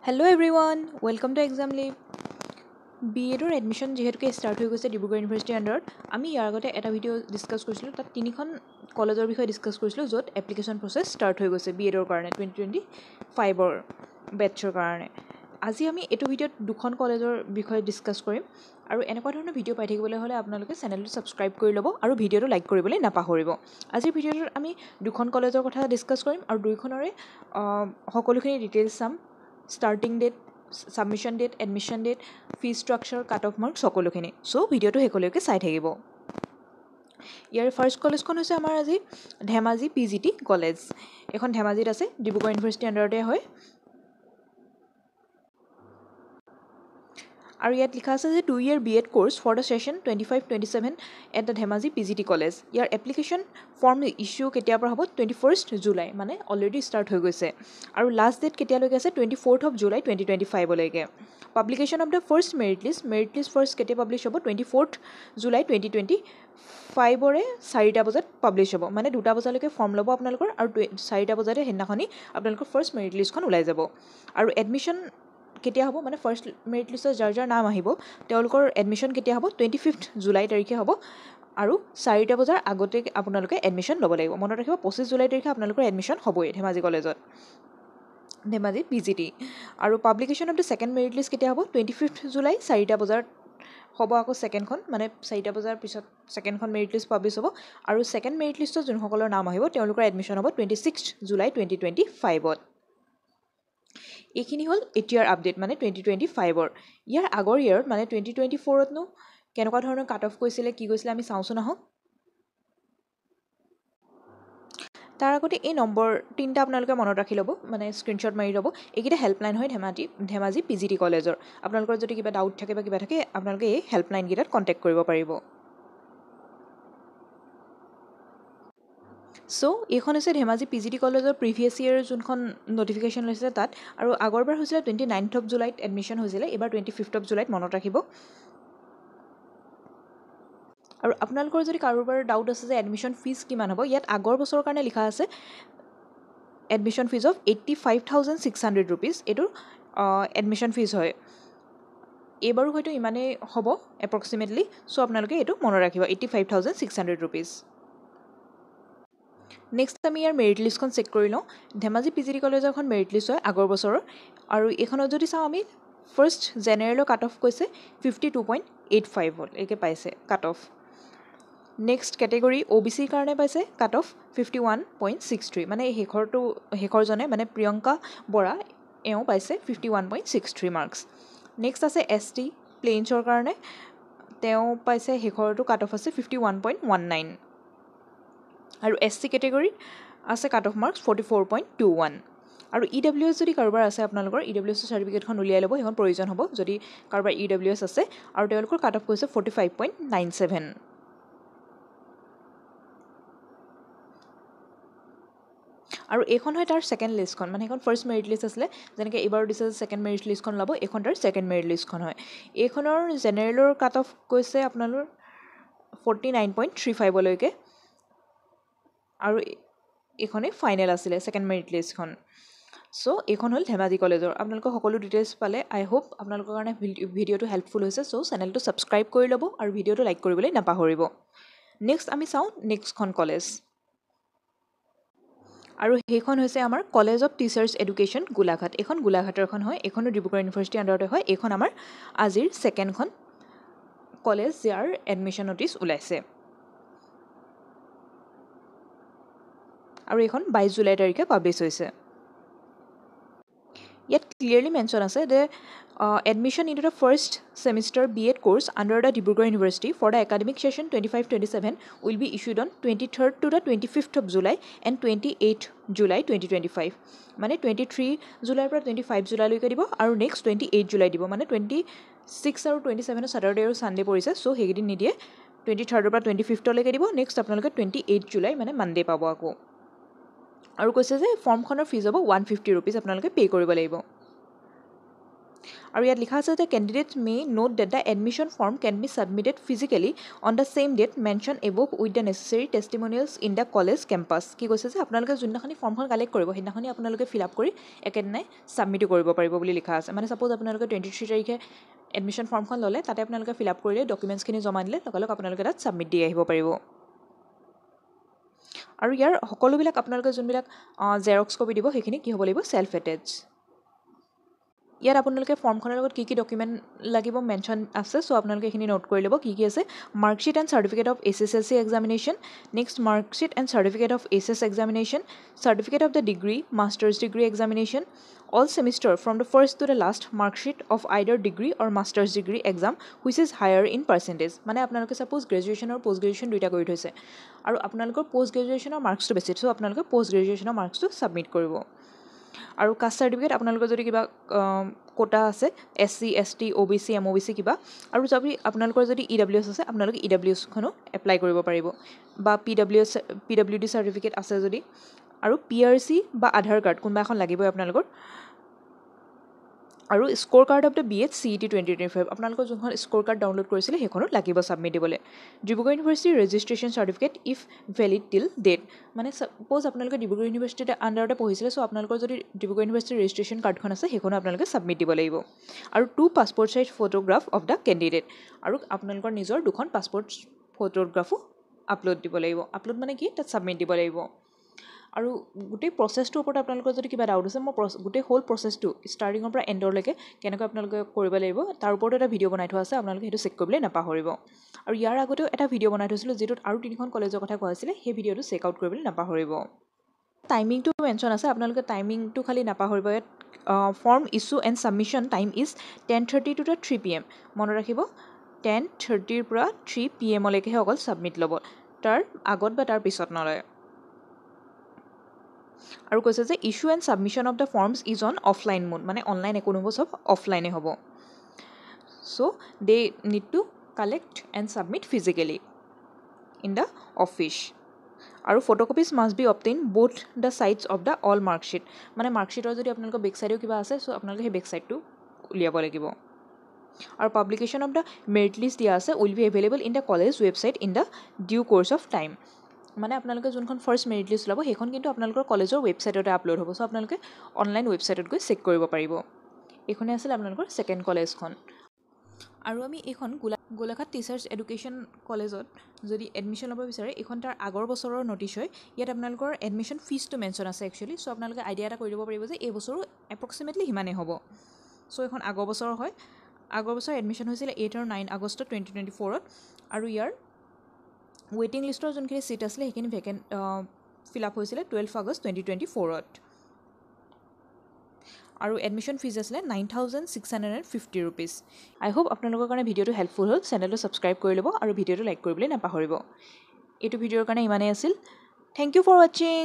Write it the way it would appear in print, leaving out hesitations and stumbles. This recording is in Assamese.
Hello everyone, welcome to Exam Lab. BEdৰ এডমিশ্যন যেহেতুকে ষ্টাৰ্ট হৈ গৈছে ডিব্ৰুগড় ইউনিভাৰ্চিটিৰ আণ্ডাৰত আমি ইয়াৰ আগতে এটা ভিডিঅ' ডিছকাছ কৰিছিলোঁ তাত তিনিখন কলেজৰ বিষয়ে ডিছকাছ কৰিছিলোঁ য'ত এপ্লিকেশ্যন প্ৰচেছ ষ্টাৰ্ট হৈ গৈছে BEdৰ কাৰণে 2025ৰ বেটছৰ কাৰণে আজি আমি এইটো ভিডিঅ'ত দুখন কলেজৰ বিষয়ে ডিছকাছ কৰিম আৰু এনেকুৱা ধৰণৰ ভিডিঅ' পাই থাকিবলৈ হ'লে আপোনালোকে চেনেলটো ছাবস্ক্ৰাইব কৰি ল'ব আৰু ভিডিঅ'টো লাইক কৰিবলৈ নাপাহৰিব আজিৰ ভিডিঅ'টোত আমি দুখন কলেজৰ কথা ডিছকাছ কৰিম আৰু দুইখনৰে সকলোখিনি ডিটেইলছ চাম starting date, submission date, admission date, fee structure, cut-off marks সকলোখিনি সো ভিডিঅ'টো শেষলৈকে চাই থাকিব ইয়াৰ ফাৰ্ষ্ট কলেজখন হৈছে আমাৰ আজি ধেমাজি PGT কলেজ এখন ধেমাজিত আছে ডিব্ৰুগড় ইউনিভাৰ্চিটিৰ আণ্ডাৰতে হয় আৰু ইয়াত লিখা আছে যে 2-year BEd course for the session 25-27 at the Dhemaji PGT College. Year application form issue কেতিয়াৰ পৰা হ'ব 21st জুলাই মানে অলৰেডি ষ্টাৰ্ট হৈ গৈছে আৰু লাষ্ট ডেট কেতিয়ালৈকে আছে 24th of July 2025 লৈকে publication of the first merit list first কেতিয়া পাব্লিছ হ'ব 24th July 2025ৰে 4টা বজাত পাব্লিছ হ'ব মানে 2টা বজালৈকে ফৰ্ম ল'ব আপোনালোকৰ আৰু 4টা বজাতে সেইদিনাখনি আপোনালোকৰ ফাৰ্ষ্ট মেৰিট লিষ্টখন ওলাই যাব আৰু এডমিশ্যন কেতিয়া হ'ব মানে ফাৰ্ষ্ট মেৰিট লিষ্টত যাৰ নাম আহিব তেওঁলোকৰ এডমিশ্যন কেতিয়া হ'ব 25th জুলাই তাৰিখে হ'ব আৰু 4টা বজাৰ আগতে আপোনালোকে এডমিশ্যন ল'ব লাগিব মনত ৰাখিব 25 জুলাই তাৰিখে আপোনালোকৰ এডমিশ্যন হ'বই ধেমাজি কলেজত ধেমাজি PGT আৰু publication of the second merit list কেতিয়া হ'ব 25th জুলাই 4টা বজাত হ'ব আকৌ ছেকেণ্ডখন মানে 4টা বজাৰ পিছত ছেকেণ্ডখন মেৰিট লিষ্ট পাব্লিছ হ'ব আৰু ছেকেণ্ড মেৰিট লিষ্টত যোনসকলৰ নাম আহিব তেওঁলোকৰ এডমিশ্যন হ'ব 26th জুলাই 2025ত এইখিনি হ'ল এতিয়াৰ আপডেট মানে 2025ৰ ইয়াৰ আগৰ ইয়াৰত মানে 2024তনো কেনেকুৱা ধৰণৰ কাট অফ কৈছিলে কি কৈছিলে আমি চাওঁচোন আহক তাৰ আগতে এই নম্বৰ তিনিটা আপোনালোকে মনত ৰাখি ল'ব মানে স্ক্ৰীনশ্বট মাৰি ল'ব এইকেইটা হেল্পলাইন হয় ধেমাজি PGT কলেজৰ আপোনালোকৰ যদি কিবা ডাউট থাকে বা কিবা থাকে আপোনালোকে এই হেল্পলাইনকেইটাত কণ্টেক্ট কৰিব পাৰিব সো এইখন হৈছে ধেমাজি PGT কলেজৰ প্ৰিভিয়াছ ইয়েৰ যোনখন নটিফিকেশ্যন লৈছিলে তাত আৰু আগৰবাৰ হৈছিলে 29th of July এডমিশ্যন হৈছিলে এইবাৰ 25th of July মনত ৰাখিব আৰু আপোনালোকৰ যদি কাৰোবাৰ ডাউট আছে যে এডমিশ্যন ফিজ কিমান হ'ব ইয়াত আগৰ বছৰৰ কাৰণে লিখা আছে এডমিশ্যন ফিজ অফ 85,600 rupees এইটো এডমিশ্যন ফিজ হয় এইবাৰো হয়তো ইমানেই হ'ব এপ্ৰক্সিমেটলি সো আপোনালোকে এইটো মনত ৰাখিব 85,600 rupees নেক্সট আমি ইয়াৰ মেৰিট লিষ্টখন চেক কৰি লওঁ ধেমাজি PGT কলেজৰ এখন মেৰিট লিষ্ট হয় আগৰ বছৰৰ আৰু এইখনত যদি চাওঁ আমি ফাৰ্ষ্ট জেনেৰেলৰ কাট অফ কৈছে 52.85 হ'ল এইকে পাইছে কাট অফ নেক্সট কেটেগৰী OBCৰ কাৰণে পাইছে কাট অফ 51.63 মানে শেষৰজনে মানে প্ৰিয়ংকা বৰা এওঁ পাইছে 51.63 মাৰ্কছ নেক্সট আছে ST প্লেইনছৰ কাৰণে তেওঁ পাইছে শেষৰটো কাট অফ আছে 51.19 আৰু SC কেটেগৰীত আছে কাট অফ মাৰ্কছ 44.21 আৰু EWS যদি কাৰোবাৰ আছে আপোনালোকৰ EWS চাৰ্টিফিকেটখন উলিয়াই ল'ব সেইখন প্ৰয়োজন হ'ব যদি কাৰোবাৰ EWS আছে আৰু তেওঁলোকৰ কাট অফ কৈছে 45.97 আৰু এইখন হয় তাৰ ছেকেণ্ড লিষ্টখন মানে সেইখন ফাৰ্ষ্ট মেৰিট লিষ্ট আছিলে যেনেকৈ এইবাৰ দিছে ছেকেণ্ড মেৰিট লিষ্টখন ওলাব এইখন তাৰ ছেকেণ্ড মেৰিট লিষ্টখন হয় এইখনৰ জেনেৰেলৰ কাট অফ কৈছে আপোনালোকৰ 49.35 লৈকে আৰু এইখনেই ফাইনেল আছিলে ছেকেণ্ড মেৰিট লিষ্টখন সো এইখন হ'ল ধেমাজি কলেজৰ আপোনালোকৰ সকলো ডিটেইলছ পালে আই হোপ আপোনালোকৰ কাৰণে ভিডিঅ'টো হেল্পফুল হৈছে সো চেনেলটো ছাবস্ক্ৰাইব কৰি ল'ব আৰু ভিডিঅ'টো লাইক কৰিবলৈ নাপাহৰিব নেক্সট আমি চাওঁ নেক্সটখন কলেজ আৰু সেইখন হৈছে আমাৰ college of teachers education Golaghat এইখন গোলাঘাটৰখন হয় এইখনো ডিব্ৰুগড় ইউনিভাৰ্চিটিৰ আণ্ডাৰতে হয় এইখন আমাৰ আজিৰ ছেকেণ্ডখন কলেজ যাৰ এডমিশ্যন নটিচ ওলাইছে আৰু এইখন 22 জুলাই তাৰিখে পাব্লিছ হৈছে ইয়াত ক্লিয়াৰলি মেনশ্যন আছে যে admission into the first semester BEd course under the Dibrugarh University for the academic session 25-27 will be issued on 23rd to the 25th of July and 28th July 2025 মানে 23 জুলাইৰ পৰা 25 জুলাইলৈকে দিব আৰু নেক্সট 28 জুলাই দিব মানে 26 আৰু 27 ছেটাৰডে আৰু ছানডে পৰিছে সো সেইকেইদিন নিদিয়ে 23ৰ পৰা 25লৈকে দিব নেক্সট আপোনালোকে 28 জুলাই মানে মানডে পাব আকৌ আৰু কৈছে যে ফৰ্মখনৰ ফিজ হ'ব 150 rupees আপোনালোকে পে' কৰিব লাগিব আৰু ইয়াত লিখা আছে যে candidate may note that the admission form can be submitted physically on the same date mention above with the necessary testimonials in the college campus কি কৈছে যে আপোনালোকে যোনদিনাখনি ফৰ্মখন কালেক্ট কৰিব সেইদিনাখনি আপোনালোকে ফিল আপ কৰি একেদিনাই ছাবমিটো কৰিব পাৰিব বুলি লিখা আছে মানে ছাপ'জ আপোনালোকে 23 তাৰিখে এডমিশ্যন ফৰ্মখন ল'লে তাতে আপোনালোকে ফিল আপ কৰিলে ডকুমেণ্টছখিনি জমা দিলে লগালগ আপোনালোকে তাত ছাবমিট দি আহিব পাৰিব আৰু ইয়াৰ সকলোবিলাক আপোনালোকে যোনবিলাক জেৰক্স কপি দিব সেইখিনি কি হ'ব লাগিব ছেল্ফ এটেচ ইয়াত আপোনালোকে ফৰ্মখনৰ লগত কি কি ডকুমেণ্ট লাগিব মেনশ্যন আছে চ' আপোনালোকে এইখিনি নোট কৰি ল'ব কি কি আছে marksheet and certificate of SSLC examination next marksheet and certificate of HS examination certificate of the degree masters degree examination all semester from the first to the last marksheet of either degree or master's degree exam which is higher in percentage মানে আপোনালোকে সাপোজ গ্ৰেজুৱেশ্যন আৰু পোষ্ট গ্ৰেজুৱেশ্যন দুইটা কৰি থৈছে আৰু আপোনালোকৰ পোষ্ট গ্ৰেজুৱেশ্যনৰ মাৰ্কছটো বেছি চ' আপোনালোকে পোষ্ট গ্ৰেজুৱেশ্যনৰ মাৰ্কছটো ছাবমিট কৰিব আৰু কাষ্ট চাৰ্টিফিকেট আপোনালোকৰ যদি কিবা কোটা আছে SC ST OBC MOBC কিবা আৰু যদি আপোনালোকৰ যদি EWS আছে আপোনালোকে EWSখনো এপ্লাই কৰিব পাৰিব বা PWD চাৰ্টিফিকেট আছে যদি আৰু PRC বা আধাৰ কাৰ্ড কোনোবা এখন লাগিবই আপোনালোকৰ আৰু score card of the BH CET 2025 আপোনালোকৰ যোনখন স্ক'ৰ কাৰ্ড ডাউনলোড কৰিছিলে সেইখনো লাগিব ছাবমিট দিবলৈ ডিব্ৰুগড় ইউনিভাৰ্চিটিৰ ৰেজিষ্ট্ৰেশ্যন চাৰ্টিফিকেট ইফ ভেলিড টিল ডেট মানে ছাপ'জ আপোনালোকে ডিব্ৰুগড় ইউনিভাৰ্চিটিৰ আণ্ডাৰতে পঢ়িছিলে চ' আপোনালোকৰ যদি ডিব্ৰুগড় ইউনিভাৰ্চিটিৰ ৰেজিষ্ট্ৰেশ্যন কাৰ্ডখন আছে সেইখনো আপোনালোকে ছাবমিট দিব লাগিব আৰু 2 passport size photograph of the candidate আৰু আপোনালোকৰ নিজৰ 2খন পাছপৰ্ট ফটোগ্ৰাফো আপলোড দিব লাগিব আপলোড মানে কি তাত ছাবমিট দিব লাগিব আৰু গোটেই প্ৰচেছটোৰ ওপৰত আপোনালোকৰ যদি কিবা ডাউট আছে মই গোটেই হোল প্ৰচেছটো ষ্টাৰ্টিঙৰ পৰা এণ্ডৰলৈকে কেনেকৈ আপোনালোকে কৰিব লাগিব তাৰ ওপৰতো এটা ভিডিঅ' বনাই থোৱা আছে আপোনালোকে সেইটো চেক কৰিবলৈ নাপাহৰিব আৰু ইয়াৰ আগতেও এটা ভিডিঅ' বনাই থৈছিলোঁ যিটোত আৰু 3খন কলেজৰ কথা কোৱা হৈছিলে সেই ভিডিঅ'টো চেক আউট কৰিবলৈ নাপাহৰিব টাইমিংটো মেনশ্যন আছে আপোনালোকে টাইমিংটো খালি নাপাহৰিব ইয়াত form issue and submission time is 10:30 to 3 PM মনত ৰাখিব 10:30 পৰা 3 PM লৈকেহে অকল ছাবমিট ল'ব তাৰ আগত বা তাৰ পিছত নলয় আৰু কৈছে যে issue and submission of the forms is on offline mode মানে অনলাইন একো নহ'ব চব অফলাইনে হ'ব so' they need to collect and submit physically in the office আৰু photocopies must be obtain both the sides of the all marksheet মানে মাৰ্কশ্বিটৰ যদি আপোনালোকৰ বেক ছাইডেও কিবা আছে চ' আপোনালোকে সেই বেক ছাইডটো উলিয়াব লাগিব আৰু publication of the merit list দিয়া আছে will be available in the college website in the due course of time মানে আপোনালোকে যোনখন ফাৰ্ষ্ট মেৰিট লিষ্ট ওলাব সেইখন কিন্তু আপোনালোকৰ কলেজৰ ৱেবছাইটতে আপলোড হ'ব চ' আপোনালোকে অনলাইন ৱেবছাইটত গৈ চেক কৰিব পাৰিব এইখনে আছিল আপোনালোকৰ ছেকেণ্ড কলেজখন আৰু আমি এইখন গোলাঘাট টিচাৰ্ছ এডুকেশ্যন কলেজত যদি এডমিশ্যন ল'ব বিচাৰে এইখন তাৰ আগৰ বছৰৰ ন'টিছ হয় ইয়াত আপোনালোকৰ এডমিশ্যন ফিজটো মেনশ্যন আছে একচুৱেলি চ' আপোনালোকে আইডিয়া এটা কৰি ল'ব পাৰিব যে এই বছৰো এপ্ৰক্সিমেটলি সিমানেই হ'ব চ' এইখন আগৰ বছৰৰ হয় আগৰ বছৰ এডমিশ্যন হৈছিলে 8 আৰু 9 আগষ্ট 2024ত আৰু ইয়াৰ ৱেইটিং লিষ্টৰ যোনখিনি ছিট আছিলে সেইখিনি ভেকেণ্ট ফিল আপ হৈছিলে 12 আগষ্ট 2024ত আৰু এডমিশ্যন ফিজ আছিলে 9,650 rupees আই হোপ আপোনালোকৰ কাৰণে ভিডিঅ'টো হেল্পফুল হ'ল চেনেলটো ছাবস্ক্ৰাইব কৰি ল'ব আৰু ভিডিঅ'টো লাইক কৰিবলৈ নাপাহৰিব এইটো ভিডিঅ'ৰ কাৰণে ইমানেই আছিল থেংক ইউ ফৰ ৱাচিং